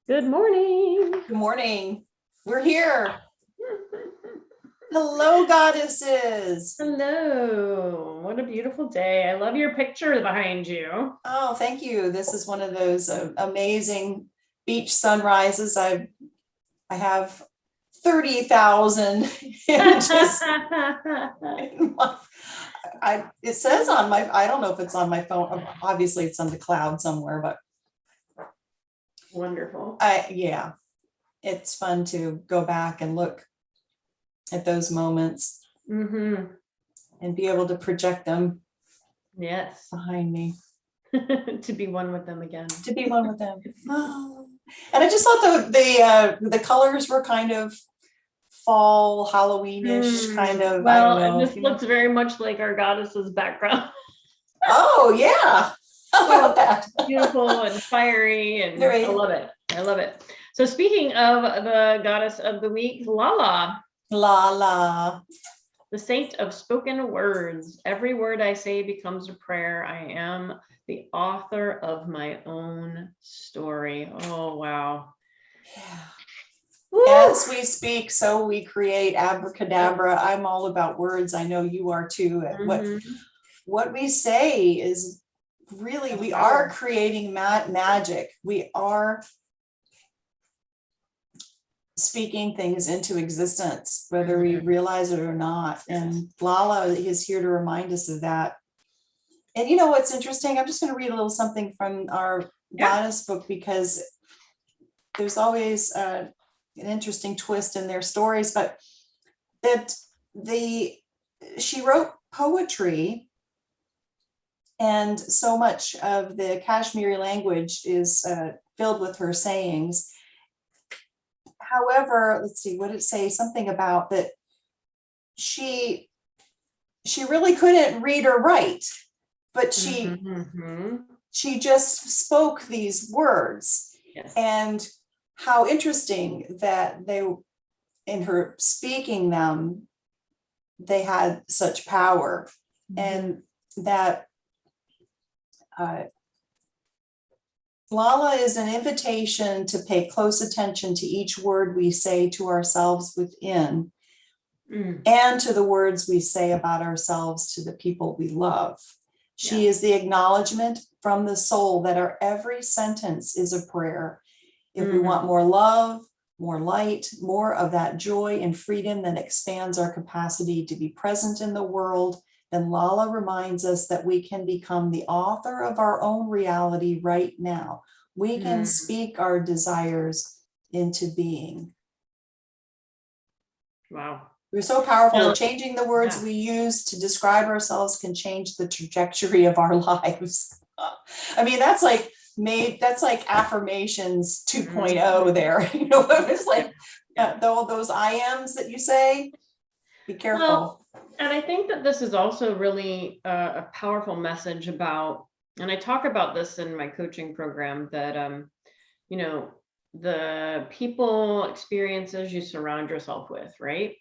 Good morning. Good morning. We're here. Hello, goddesses. Hello. What a beautiful day. I love your picture behind you. Oh, thank you. This is one of those amazing beach sunrises. I have 30,000 images. It says on my, I don't know if it's on my phone. Obviously, it's on the cloud somewhere, but Wonderful. yeah, it's fun to go back and look at those moments and be able to project them. Yes. Behind me. To be one with them again. To be one with them. Oh. And I just thought the colors were kind of fall, Halloweenish kind of. Well, I don't know, and this looks very much like our goddess's background. Oh yeah. How about that? Beautiful and fiery, and Right. I love it. I love it. So speaking of the goddess of the week, Lalla. Lalla. The saint of spoken words. Every word I say becomes a prayer. I am the author of my own story. Oh, wow. Yeah. Woo! As we speak, so we create. Abracadabra. I'm all about words. I know you are too. What we say is really, we are creating magic. We are speaking things into existence, whether we realize it or not. And Lalla is here to remind us of that. And you know what's interesting? I'm just going to read a little something from our goddess book, because there's always an interesting twist in their stories. But that she wrote poetry, and so much of the Kashmiri language is filled with her sayings. However, let's see, what did it say? Something about that she really couldn't read or write, but she just spoke these words. Yes. And how interesting that they, in her speaking them, they had such power. And that Lalla is an invitation to pay close attention to each word we say to ourselves within, and to the words we say about ourselves to the people we love. She is the acknowledgement from the soul that our every sentence is a prayer. If we want more love, more light, more of that joy and freedom that expands our capacity to be present in the world, then Lalla reminds us that we can become the author of our own reality right now. We can speak our desires into being. Wow. We're so powerful that changing the words we use to describe ourselves can change the trajectory of our lives. I mean, that's like affirmations 2.0 there. You know, it's like all those I ams that you say, be careful. Well, and I think that this is also really a powerful message about, and I talk about this in my coaching program, that, you know, the people, experiences you surround yourself with, right?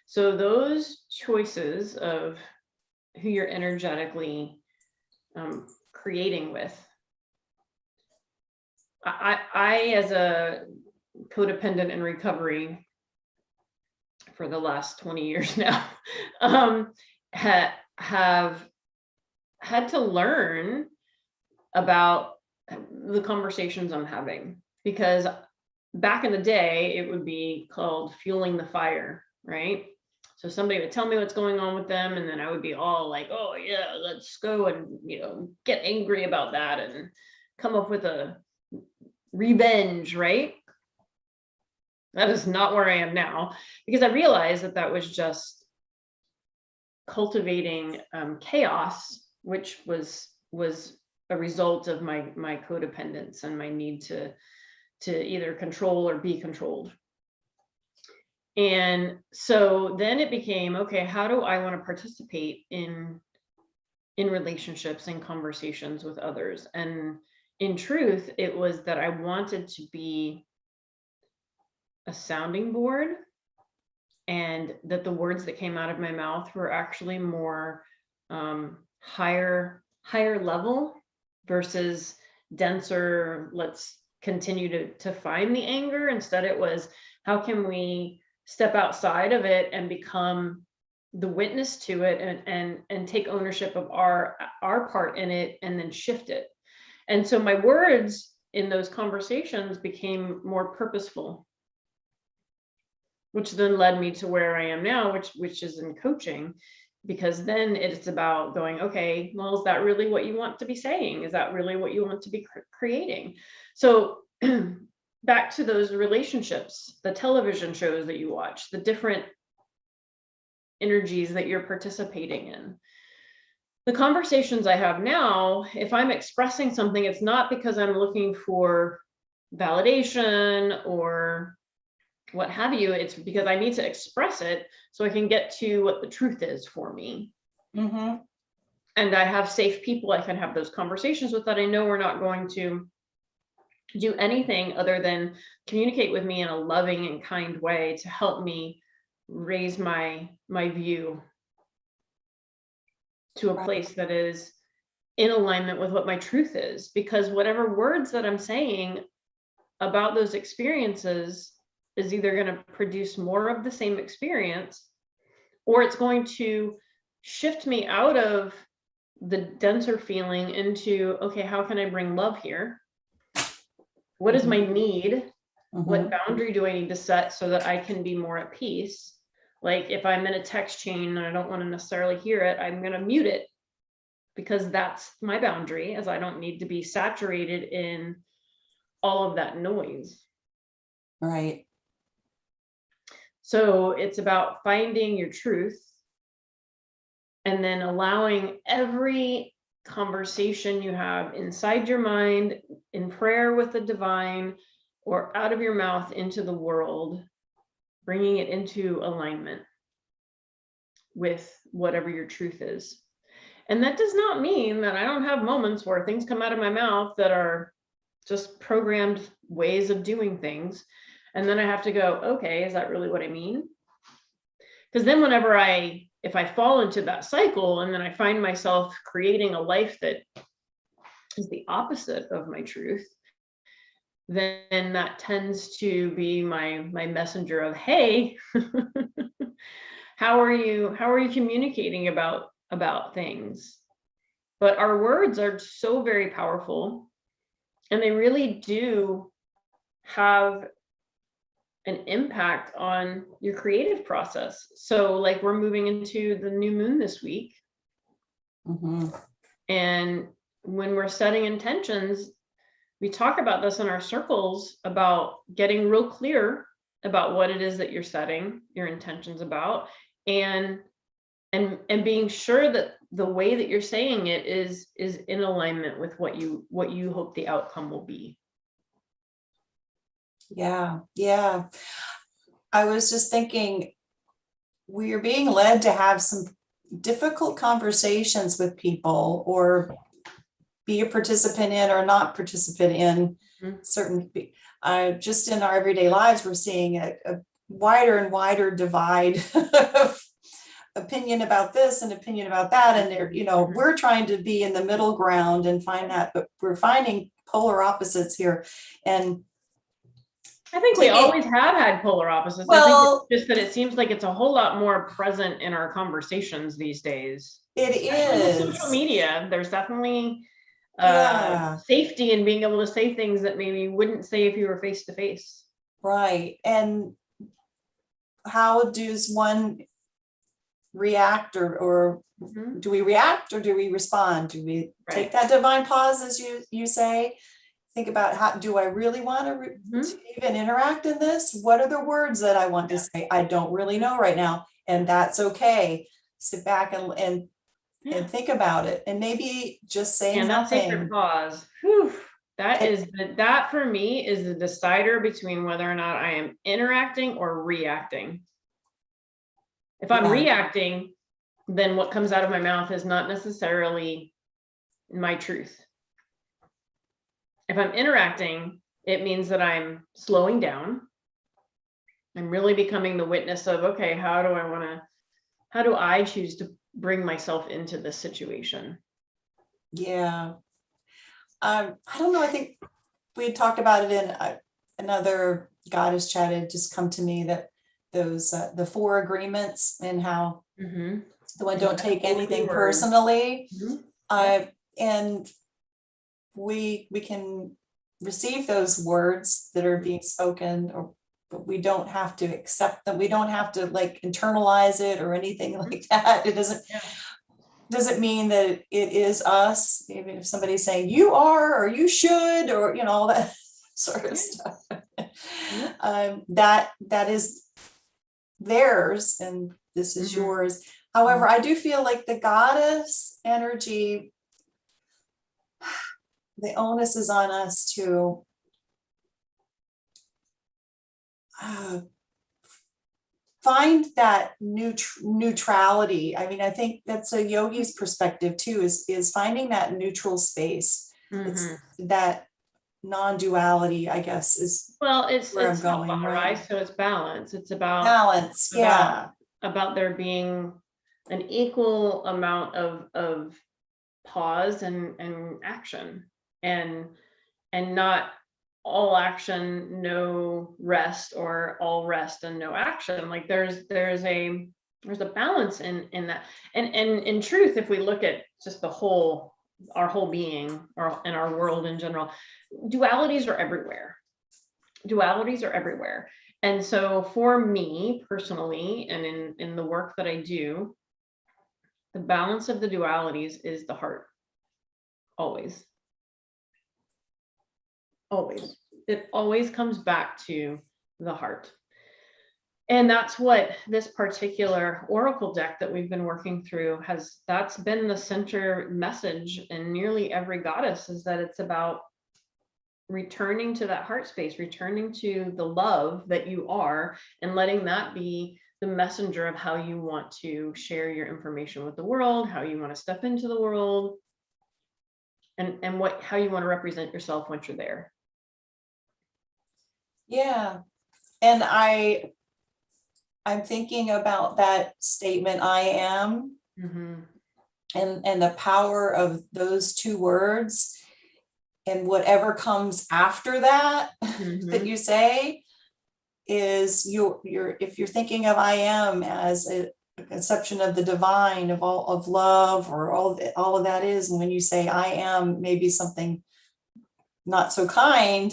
So those choices of who you're energetically creating with. I, as a codependent in recovery for the last 20 years now, have had to learn about the conversations I'm having, because back in the day, it would be called fueling the fire, right? So somebody would tell me what's going on with them, and then I would be all like, oh yeah, let's go and, you know, get angry about that and come up with a revenge, right? That is not where I am now, because I realized that that was just cultivating chaos, which was a result of my codependence and my need to either control or be controlled. And so then it became, okay, how do I want to participate in relationships and conversations with others? And in truth, it was that I wanted to be a sounding board, and that the words that came out of my mouth were actually more higher level versus denser, let's continue to find the anger. Instead, it was, how can we step outside of it and become the witness to it, and take ownership of our part in it, and then shift it. And so my words in those conversations became more purposeful, which then led me to where I am now, which is in coaching, because then it's about going, okay, well, is that really what you want to be saying? Is that really what you want to be creating? So back to those relationships, the television shows that you watch, the different energies that you're participating in. The conversations I have now, if I'm expressing something, it's not because I'm looking for validation or what have you. It's because I need to express it so I can get to what the truth is for me. Mm-hmm. And I have safe people I can have those conversations with, that I know we're not going to do anything other than communicate with me in a loving and kind way to help me raise my view to a place that is in alignment with what my truth is. Because whatever words that I'm saying about those experiences is either going to produce more of the same experience, or it's going to shift me out of the denser feeling into, okay, how can I bring love here? What is my need? Mm-hmm. What boundary do I need to set so that I can be more at peace? Like if I'm in a text chain and I don't want to necessarily hear it, I'm going to mute it, because that's my boundary, as I don't need to be saturated in all of that noise. Right. So it's about finding your truth and then allowing every conversation you have inside your mind, in prayer with the divine, or out of your mouth into the world, bringing it into alignment with whatever your truth is. And that does not mean that I don't have moments where things come out of my mouth that are just programmed ways of doing things. And then I have to go, okay, is that really what I mean? Because then whenever if I fall into that cycle and then I find myself creating a life that is the opposite of my truth, then that tends to be my messenger of, hey, how are you communicating about things? But our words are so very powerful, and they really do have an impact on your creative process. So like we're moving into the new moon this week. Mm-hmm. And when we're setting intentions, we talk about this in our circles, about getting real clear about what it is that you're setting your intentions about, and being sure that the way that you're saying it is in alignment with what you hope the outcome will be. Yeah. Yeah. I was just thinking, we are being led to have some difficult conversations with people, or be a participant in or not participant in certain, just in our everyday lives, we're seeing a wider and wider divide of opinion about this and opinion about that. And there, we're trying to be in the middle ground and find that, but we're finding polar opposites here. And I think we always have had polar opposites. Well, I think it's just that it seems like it's a whole lot more present in our conversations these days. It is. With social media, there's definitely Yeah. safety in being able to say things that maybe you wouldn't say if you were face to face. Right. And how does one react, or do we react or do we respond? Do we take that divine pause, as you say? Think about, how do I really want to even interact in this? What are the words that I want to say? I don't really know right now, and that's okay. Sit back and think about it, and maybe just say nothing. That sacred pause. Whew. That for me is the decider between whether or not I am interacting or reacting. If I'm reacting, then what comes out of my mouth is not necessarily my truth. If I'm interacting, it means that I'm slowing down. I'm really becoming the witness of, okay, how do I choose to bring myself into this situation? Yeah. I don't know. I think we had talked about it in another goddess chat. It just come to me that those the 4 agreements, and how Mhm. the one, don't take Holy anything word. personally. Mhm. And we can receive those words that are being spoken, or but we don't have to accept them. We don't have to like internalize it or anything like that. It doesn't mean that it is us. Even if somebody's saying you are, or you should, or all that sort of stuff, that is theirs and this is yours. However, I do feel like the goddess energy, the onus is on us to find that neutrality. I mean, I think that's a yogi's perspective too, is finding that neutral space. It's that non-duality, I guess, is Well, it's where I'm it's going, Lalla, right? right? So it's balance. It's about Balance, yeah. there being an equal amount of pause and action, and not all action, no rest, or all rest and no action. Like there's a balance in that. And in truth, if we look at just our whole being, or in our world in general, dualities are everywhere. And so for me personally, and in the work that I do, the balance of the dualities is the heart. Always. It always comes back to the heart. And that's what this particular oracle deck that we've been working through that's been the center message in nearly every goddess, is that it's about returning to that heart space, returning to the love that you are, and letting that be the messenger of how you want to share your information with the world, how you want to step into the world, and how you want to represent yourself once you're there. Yeah. And I'm thinking about that statement, I am, and the power of those 2 words, and whatever comes after that, that you say, is if you're thinking of I am as a conception of the divine, of all of love, or all of that is, and when you say I am, maybe something not so kind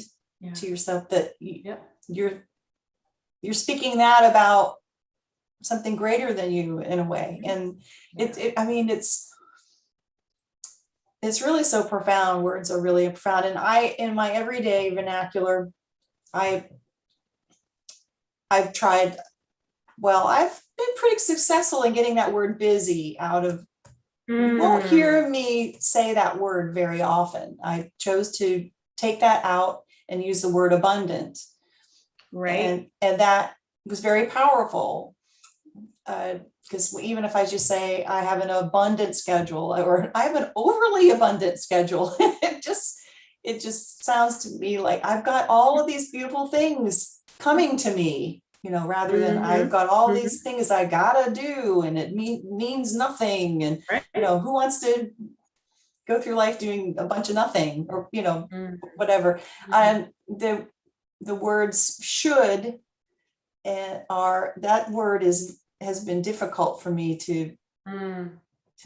to yourself, that you're speaking that about something greater than you in a way. And I mean, it's really so profound. Words are really profound. And in my everyday vernacular, I've tried, I've been pretty successful in getting that word busy out of, you won't hear me say that word very often. I chose to take that out and use the word abundant. Right. And that was very powerful. Because even if I just say I have an abundant schedule, or I have an overly abundant schedule, it just sounds to me like I've got all of these beautiful things coming to me, rather than I've got all these things I gotta do, and it means nothing. And who wants to go through life doing a bunch of nothing, or whatever. And the words should are, that word has been difficult for me to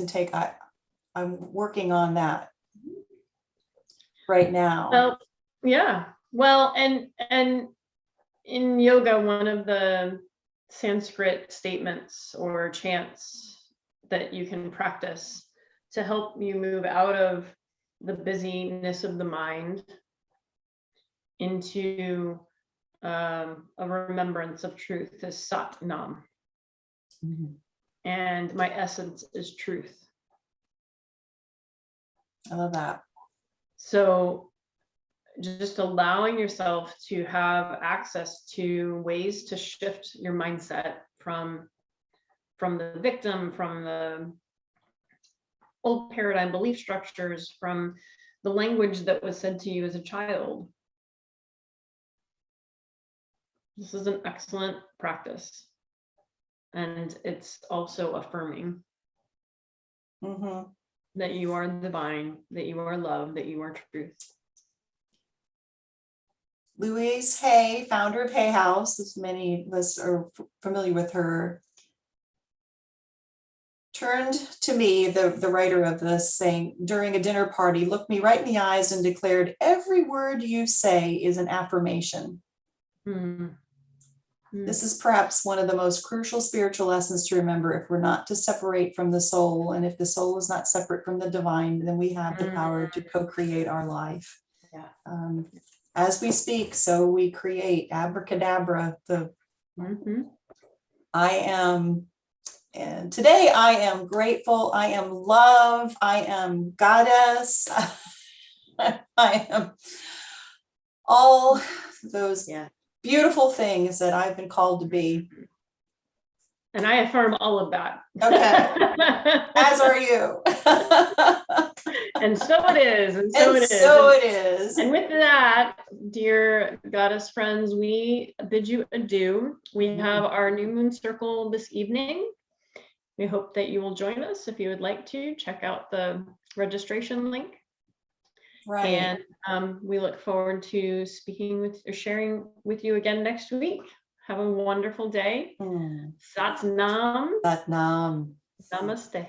take. I'm working on that right now. Well, yeah. Well, and in yoga, one of the Sanskrit statements or chants that you can practice to help you move out of the busyness of the mind into a remembrance of truth is Sat Nam. And my essence is truth. I love that. So just allowing yourself to have access to ways to shift your mindset from the victim, from the old paradigm belief structures, from the language that was said to you as a child. This is an excellent practice. And it's also affirming that you are divine, that you are love, that you are truth. Louise Hay, founder of Hay House, as many of us are familiar with her, turned to me, the writer of this, saying, during a dinner party, looked me right in the eyes and declared, every word you say is an affirmation. Mm. This is perhaps one of the most crucial spiritual lessons to remember. If we're not to separate from the soul, and if the soul is not separate from the divine, then we have the power to co-create our life. Yeah. As we speak, so we create. Abracadabra. I am, and today I am grateful. I am love. I am goddess. I am all those beautiful things that I've been called to be. And I affirm all of that. Okay. As are you. And so it is. And so it is. So it is. And with that, dear goddess friends, we bid you adieu. We have our new moon circle this evening. We hope that you will join us. If you would like to, check out the registration link. Right. And we look forward to speaking with or sharing with you again next week. Have a wonderful day. Sat Nam. Sat Nam. Namaste.